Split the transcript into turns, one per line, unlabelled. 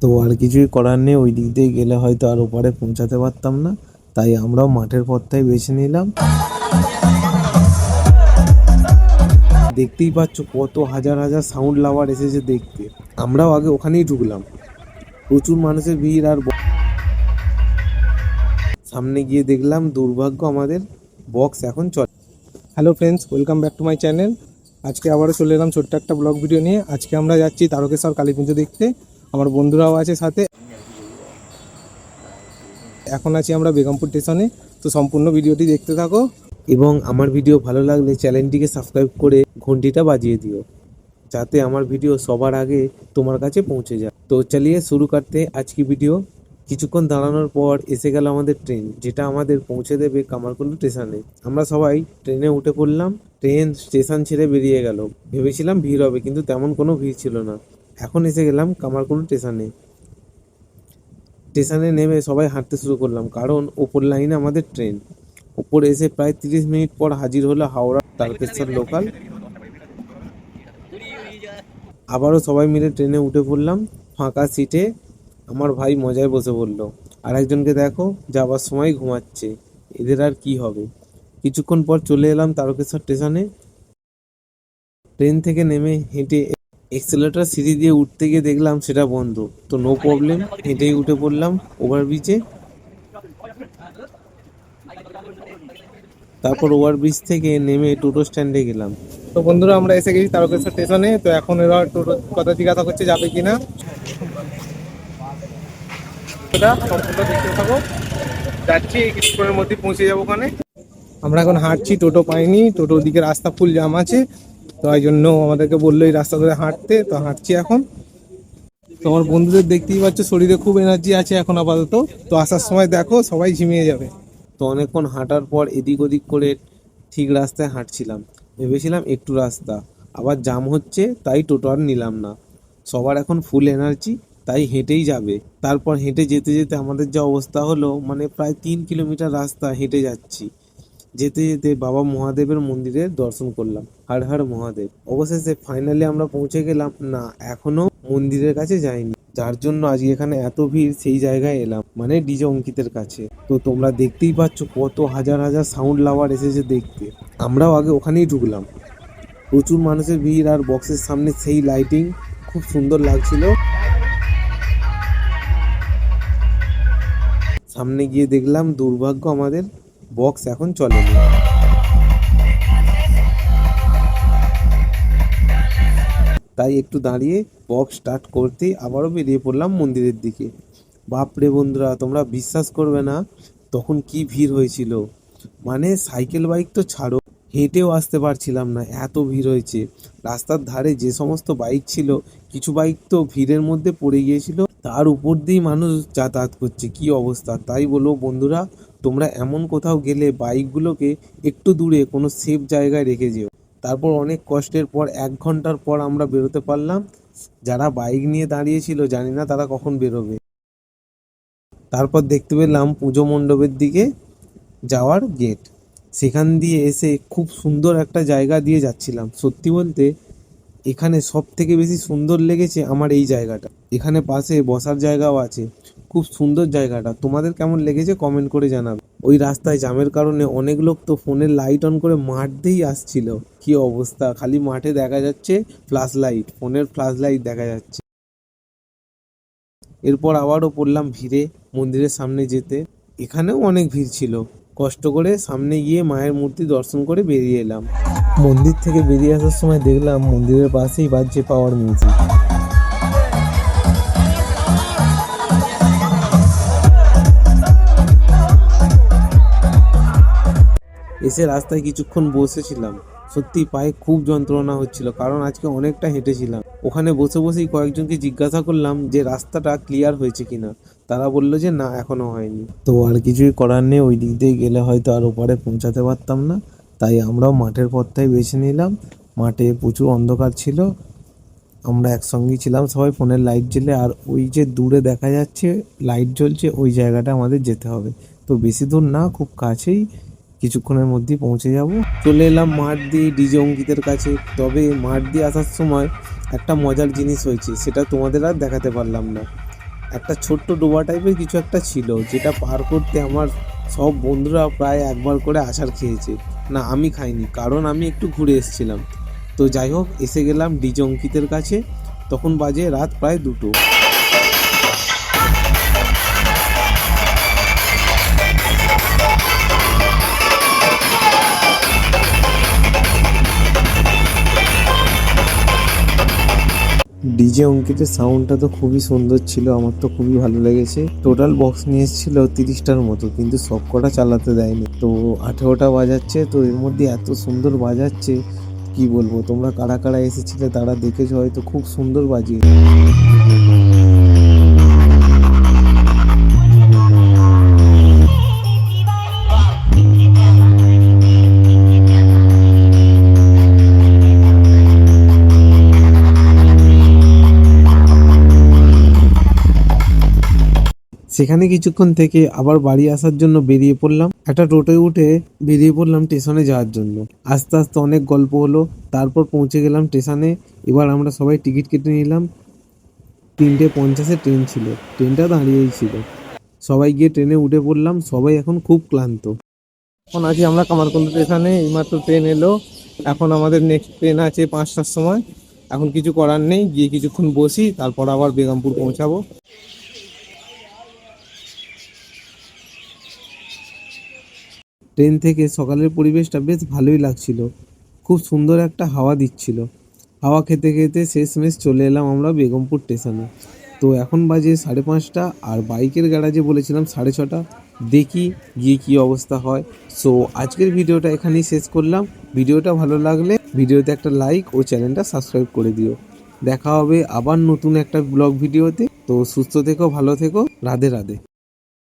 তো আর কিছুই করার নেই, ওই দিক দিয়ে গেলে হয়তো আর ওপারে পৌঁছাতে পারতাম না, তাই আমরাও মাঠের পথটাই বেছে নিলাম। দেখতেই পাচ্ছ কত হাজার হাজার সাউন্ড লাভার এসেছে দেখতে। আমরাও আগে ওখানেই ঢুকলাম, প্রচুর মানুষের ভিড়। আর সামনে গিয়ে দেখলাম দুর্ভাগ্য আমাদের বক্স এখন চলে।
Hello friends, welcome back to my channel. আজকে আবারও চলে এলাম ছোট্ট একটা ব্লগ ভিডিও নিয়ে। আজকে আমরা যাচ্ছি তারকেশ্বর কালী পুজো দেখতে, আমার বন্ধুরাও আছে সাথে। এখন আছি আমরা বেগমপুর স্টেশনে, তো সম্পূর্ণ ভিডিওটি দেখতে থাকো।
এবং আমার ভিডিও ভালো লাগলে চ্যানেলটিকে সাবস্ক্রাইব করে ঘন্টিটা বাজিয়ে দিও, যাতে আমার ভিডিও সবার আগে তোমার কাছে পৌঁছে যায়। তো চলিয়ে শুরু করতে আজকে ভিডিও। কিছুক্ষণ দাঁড়ানোর পর এসে গেল আমাদের ট্রেন, যেটা আমাদের পৌঁছে দেবে কামারকুন্ডু স্টেশনে। আমরা সবাই ট্রেনে উঠে পড়লাম। ট্রেন স্টেশন ছেড়ে বেরিয়ে গেল। ভেবেছিলাম ভিড় হবে, কিন্তু তেমন কোনো ভিড় ছিল না। এখন এসে গেলাম কামারকুন্ডু স্টেশনে। স্টেশনে নেমে সবাই হাঁটতে শুরু করলাম, কারণ ওপর লাইনে আমাদের ট্রেন। ওপরে এসে প্রায় 30 মিনিট পর হাজির হলো হাওড়া তারকেশ্বর লোকাল। আবারও সবাই মিলে ট্রেনে উঠে পড়লাম। ফাঁকা সিটে আমার ভাই মজায় বসে পড়লো। আর একজনকে দেখো যাবার সময় ঘুমাচ্ছে। এদের আর কি হবে। কিছুক্ষণ পর চলে এলাম তারকেশ্বর স্টেশনে। ট্রেন থেকে নেমে হেঁটে এক্সেলেটর সিঁড়ি দিয়ে উঠতে গিয়ে দেখলাম সেটা বন্ধ। তো নো প্রবলেম, হেঁটেই উঠে পড়লাম ওভারব্রিজে। তারপর ওভারব্রিজ থেকে নেমে টোটো স্ট্যান্ডে গেলাম।
তো বন্ধুরা, আমরা এসে গেছি তারকেশ্বর স্টেশনে। তো এখন এরা টোটো কথা জিজ্ঞাসা করছে যাবে কিনা। সম্পূর্ণ দেখতে থাকো। যাচ্ছি, কিছুক্ষণের মধ্যে পৌঁছে যাবো ওখানে। আমরা এখন হাঁটছি, টোটো পাইনি, টোটোর দিকে রাস্তা ফুল জাম আছে, তো এই জন্য আমাদেরকে বললো এই রাস্তা ধরে হাঁটতে। তো হাঁটছি এখন। তো আমার বন্ধুদের দেখতেই পাচ্ছ, শরীরে খুব এনার্জি আছে এখন আপাতত। তো আসার সময় দেখো সবাই ঝিমিয়ে যাবে।
তো অনেকক্ষণ হাঁটার পর এদিক ওদিক করে ঠিক রাস্তায় হাঁটছিলাম। ভেবেছিলাম একটু রাস্তা, আবার জাম হচ্ছে, তাই টোটো আর নিলাম না। সবার এখন ফুল এনার্জি, তাই হেঁটেই যাবে। তারপর হেঁটে যেতে যেতে আমাদের যা অবস্থা হলো, মানে প্রায় 3 কিলোমিটার রাস্তা হেঁটে যাচ্ছি। যেতে যেতে বাবা মহাদেবের মন্দিরের দর্শন করলাম। হর হর মহাদেব। অবশেষে ফাইনালি আমরা পৌঁছে গেলাম। না, এখনো মন্দিরের কাছে যাইনি, যার জন্য আজকে এখানে এত ভিড়। সেই জায়গায় এলাম, মানে ডিজে অঙ্কিতের কাছে। তো তোমরা দেখতেই পাচ্ছ কত হাজার হাজার সাউন্ড লাভার এসেছে দেখতে। আমরাও আগে ওখানেই ঢুকলাম, প্রচুর মানুষের ভিড়। আর বক্সের সামনে সেই লাইটিং খুব সুন্দর লাগছিল। সামনে গিয়ে দেখলাম দুর্ভাগ্য আমাদের বক্স এখন চলেনি। তাই একটু দাঁড়িয়ে বক্স স্টার্ট করতেই আবারও বেরিয়ে পড়লাম মন্দিরের দিকে। বাপরে বন্ধুরা, তোমরা বিশ্বাস করবে না তখন কি ভিড় হয়েছিল। মানে সাইকেল বাইক তো ছাড়ো, হেঁটেও আসতে পারছিলাম না, এত ভিড় হয়েছে। রাস্তার ধারে যে সমস্ত বাইক ছিল, কিছু বাইক তো ভিড়ের মধ্যে পড়ে গিয়েছিল, তার উপর দিয়েই মানুষ যাতায়াত করছে। কি অবস্থা! তাই বলো বন্ধুরা, তোমরা এমন কোথাও গেলে বাইকগুলোকে একটু দূরে কোনো সেফ জায়গায় রেখে যেও। তারপর অনেক কষ্টের পর 1 ঘন্টার পর আমরা বেরোতে পারলাম। যারা বাইক নিয়ে দাঁড়িয়েছিল জানি না তারা কখন বেরোবে। তারপর দেখতে পেলাম পুজো মণ্ডপের দিকে যাওয়ার গেট। সেখান দিয়ে এসে খুব সুন্দর একটা জায়গা দিয়ে যাচ্ছিলাম। সত্যি বলতে এখানে সব থেকে বেশি সুন্দর লেগেছে আমার এই জায়গাটা। এখানে পাশে বসার জায়গাও আছে, খুব সুন্দর জায়গাটা। তোমাদের কেমন লেগেছে কমেন্ট করে জানাবে। ওই রাস্তায় জ্যামের কারণে অনেক লোক তো ফোনের লাইট অন করে মাঠ দিয়েই আসছিল। কি অবস্থা, খালি মাঠে দেখা যাচ্ছে ফ্ল্যাশ লাইট, ফোনের ফ্ল্যাশ লাইট দেখা যাচ্ছে। এরপর আবারও পড়লাম ভিড়ে মন্দিরের সামনে যেতে। এখানেও অনেক ভিড় ছিল। কষ্ট করে সামনে গিয়ে মায়ের মূর্তি দর্শন করে বেরিয়ে এলাম। মন্দির থেকে বেরিয়ে আসার সময় দেখলাম মন্দিরের পাশেই বাজছে পাওয়ার মিউজিক। এসে রাস্তায় কিছুক্ষণ বসেছিলাম। সত্যি পায়ে খুব যন্ত্রণা হচ্ছিল, কারণ আজকে অনেকটা হেঁটেছিলাম। ওখানে বসে বসেই কয়েকজনকে জিজ্ঞাসা করলাম যে রাস্তাটা ক্লিয়ার হয়েছে কিনা। তারা বললো যে না, এখনো হয়নি। তো আর কিছুই করার নেই, ওই দিক দিয়ে গেলে হয়তো আর ওপারে পৌঁছাতে পারতাম না, তাই আমরাও মাঠের পথটাই বেছে নিলাম। মাঠে প্রচুর অন্ধকার ছিল, আমরা একসঙ্গেই ছিলাম সবাই ফোনের লাইট জ্বেলে। আর ওই যে দূরে দেখা যাচ্ছে লাইট জ্বলছে, ওই জায়গাটা আমাদের যেতে হবে। তো বেশি দূর না, খুব কাছেই, কিছুক্ষণের মধ্যেই পৌঁছে যাব। চলে এলাম মাঠ দিয়ে ডিজে অঙ্কিতের কাছে। তবে মাঠ দিয়ে আসার সময় একটা মজার জিনিস হয়েছে, সেটা তোমাদের আর দেখাতে পারলাম না। একটা ছোট্ট ডোবা টাইপের কিছু একটা ছিল, যেটা পার করতে আমার সব বন্ধুরা প্রায় একবার করে আছাড় খেয়েছে। না, আমি খাইনি, কারণ আমি একটু ঘুরে এসেছিলাম। তো যাই হোক, এসে গেলাম ডিজে অঙ্কিতের কাছে। তখন বাজে রাত প্রায় 2টো। ডিজে অঙ্কিতের সাউন্ডটা তো খুবই সুন্দর ছিল, আমার তো খুবই ভালো লেগেছে। টোটাল বক্স নিয়ে এসেছিল 30টার মতো, কিন্তু সব কটা চালাতে দেয়নি। তো 18টা বাজাচ্ছে, তো এর মধ্যে এত সুন্দর বাজাচ্ছে কি বলবো। তোমরা কারা কারা এসেছিলে তারা দেখেছো হয়তো, খুব সুন্দর বাজিয়ে। সেখানে কিছুক্ষণ থেকে আবার বাড়ি আসার জন্য বেরিয়ে পড়লাম। একটা টোটোয় উঠে বেরিয়ে পড়লাম স্টেশনে যাওয়ার জন্য। আস্তে আস্তে অনেক গল্প হলো, তারপর পৌঁছে গেলাম স্টেশনে। এবার আমরা সবাই টিকিট কেটে নিলাম। 3:50-এ ট্রেন ছিল, ট্রেনটা দাঁড়িয়েই ছিল। সবাই গিয়ে ট্রেনে উঠে পড়লাম, সবাই এখন খুব ক্লান্ত।
এখন আছি আমরা কামারকুন্ডু স্টেশনে, এইমাত্র ট্রেন এলো। এখন আমাদের নেক্সট ট্রেন আছে 5টার সময়। এখন কিছু করার নেই, গিয়ে কিছুক্ষণ বসি, তারপর আবার বেগমপুর পৌঁছাবো।
ট্রেন থেকে সকালের পরিবেশটা বেশ ভালোই লাগছিল, খুব সুন্দর একটা হাওয়া দিচ্ছিল। হাওয়া খেতে খেতে শেষমেশ চলে এলাম আমরা বেগমপুর স্টেশনে। তো এখন বাজে 5:30, আর বাইকের গ্যারাজে বলেছিলাম 6:30। দেখি গিয়ে কি অবস্থা হয়। সো আজকের ভিডিওটা এখানেই শেষ করলাম। ভিডিওটা ভালো লাগলে ভিডিওতে একটা লাইক ও চ্যানেলটা সাবস্ক্রাইব করে দিও। দেখা হবে আবার নতুন একটা ব্লগ ভিডিওতে। তো সুস্থ থেকো, ভালো থেকো, রাধে রাধে।